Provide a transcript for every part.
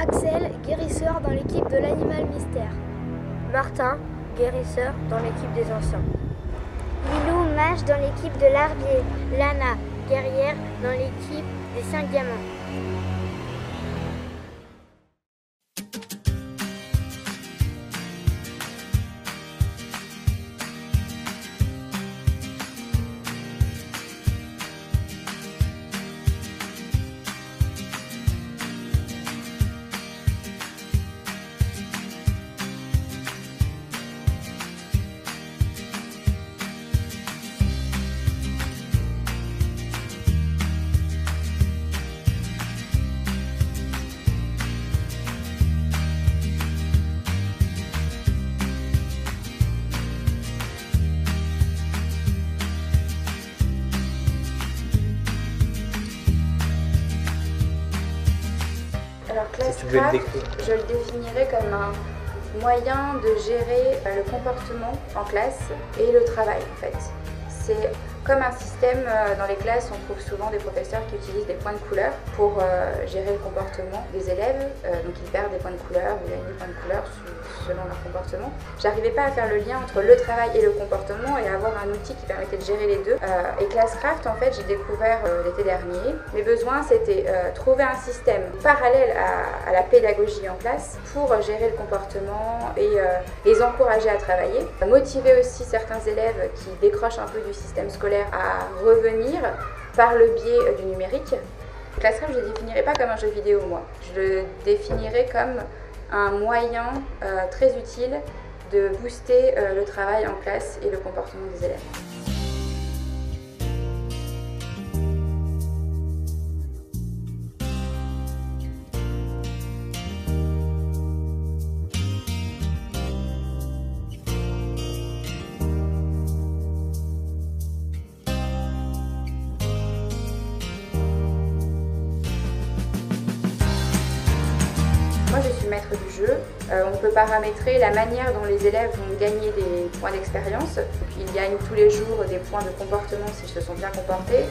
Axel, guérisseur dans l'équipe de l'Animal Mystère. Martin, guérisseur dans l'équipe des anciens. Lilou, mage dans l'équipe de l'Arbier. Lana, guerrière dans l'équipe des 5 diamants. Alors Classcraft, je le définirais comme un moyen de gérer le comportement en classe et le travail en fait. C'est comme un système, dans les classes on trouve souvent des professeurs qui utilisent des points de couleur pour gérer le comportement des élèves, donc ils perdent des points de couleur, ils gagnent des points de couleur selon leur comportement. J'arrivais pas à faire le lien entre le travail et le comportement et à avoir un outil qui permettait de gérer les deux. Et Classcraft en fait j'ai découvert l'été dernier. Mes besoins c'était trouver un système parallèle à la pédagogie en classe pour gérer le comportement et les encourager à travailler. Motiver aussi certains élèves qui décrochent un peu du système scolaire à revenir par le biais du numérique. Classcraft, je ne le définirais pas comme un jeu vidéo, moi. Je le définirais comme un moyen très utile de booster le travail en classe et le comportement des élèves. Moi, je suis maître du jeu. On peut paramétrer la manière dont les élèves vont gagner des points d'expérience. Ils gagnent tous les jours des points de comportement s'ils se sont bien comportés.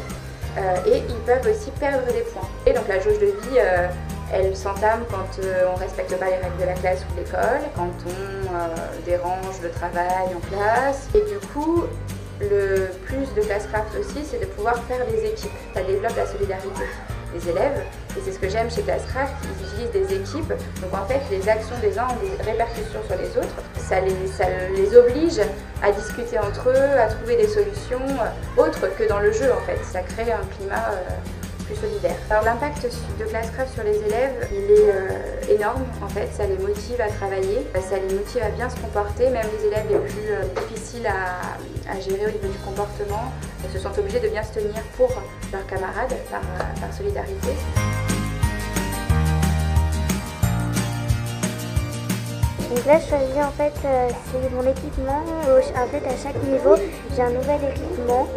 Et ils peuvent aussi perdre des points. Et donc la jauge de vie, elle s'entame quand on ne respecte pas les règles de la classe ou de l'école, quand on dérange le travail en classe. Et du coup, le plus de Classcraft aussi, c'est de pouvoir faire des équipes. Ça développe la solidarité des élèves et c'est ce que j'aime chez Classcraft, ils utilisent des équipes, donc en fait les actions des uns ont des répercussions sur les autres, ça les oblige à discuter entre eux, à trouver des solutions autres que dans le jeu en fait, ça crée un climat plus solidaire. Alors l'impact de Classcraft sur les élèves, il est énorme en fait, ça les motive à travailler, ça les motive à bien se comporter, même les élèves les plus difficiles à gérer au niveau du comportement, se sentent obligés de bien se tenir pour leurs camarades par solidarité. Donc là je choisis en fait, c'est mon équipement, en fait à chaque niveau j'ai un nouvel équipement.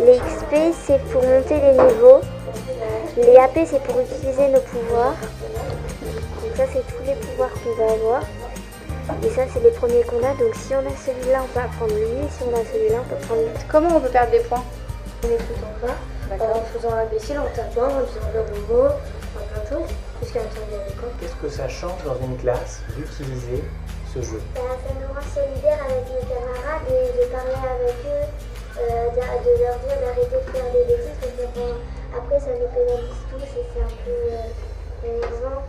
Les XP c'est pour monter les niveaux, les AP c'est pour utiliser nos pouvoirs. Donc ça c'est tous les pouvoirs qu'on va avoir. Et ça c'est les premiers qu'on a, donc si on a celui-là on peut apprendre lui, si on a celui-là on peut prendre lui. Comment on peut perdre des points? En écoutant pas, en faisant l'imbécile, en tapant, en disant le robot, en plein de choses, jusqu'à entendre les records. Qu'est-ce que ça change dans une classe d'utiliser ce jeu? Ça nous rend solidaires avec nos camarades et de parler avec eux, de leur dire d'arrêter de faire des bêtises parce que après ça nous pénalise tous et c'est un peu énervant.